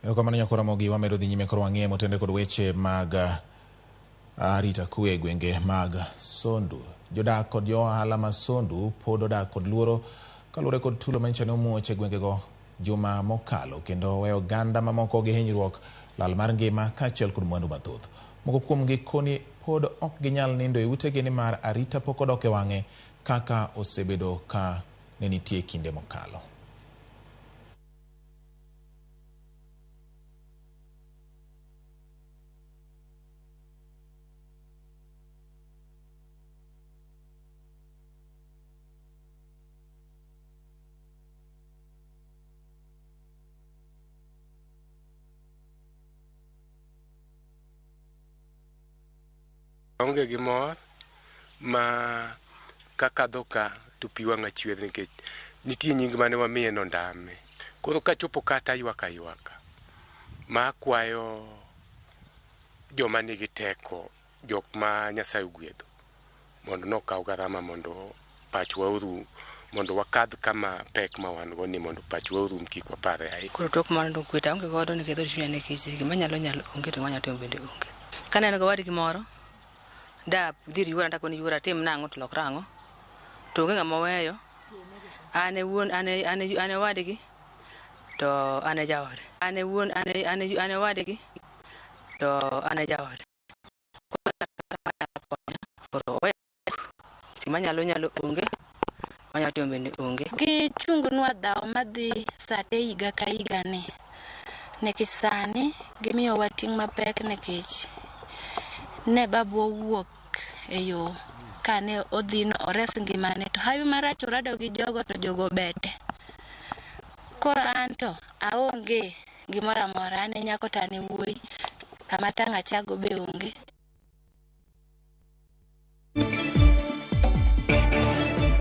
Erokamano nyakora mogi wamedo dhi nyime koro wang'e motende kod weche mag arita kwe gwenge mag Sondu. Jodak kod jo ohala ma Sondu pod odak kod luoro kaluwore kod tulo manyicha ne omuoch e gwengego juma mokalo kendo weyo oganda mamoko gi hinyruok, lal mar ngima kaachiel kod mwandu mathoth. Moko kuomgi koni pod ok ginyal nindo e utegi nimar arita pok odok e wang'e kaka osebedo ka ne nitie kinde mokalo. Onge gi mor ma kaka dhoka to pi wang'a chwer nikech nitie nying mane wamiye no ndame. Koro kachopo kata ywaka ma akwayo joma nigi teko, jok ma Nyasaye ogwedho, mondo nokaw garama mondo pachwa orum, mondo wakadh kama pek ma wan go ni mondo pachwa orum kik wapare ahinya. Koro tok mondo kweta onge godo ni kedho chunya ne kich gima nyalo onge to manya timo bende onge. Kaneno go wadi gimoro da dhiri yuora ndako ni yuora tim nango to lok rango to onge ngama weyo ane wuon ane wadgi to ane jaode ane wuon ane wadgi to ane jaode koro sima nyalo onge manya timo bende onge gi chungnwa dhaw madhi sate higa ka higa ni nekech sani gimiyo wating mapek nekech ne babu wuok e yo kane odhino ores ngimane to hawi marach orado gi jogo to jogo bete. Koro anto aonge gimoro amora, ane nyako tane wuoyi kama tang' achago be onge.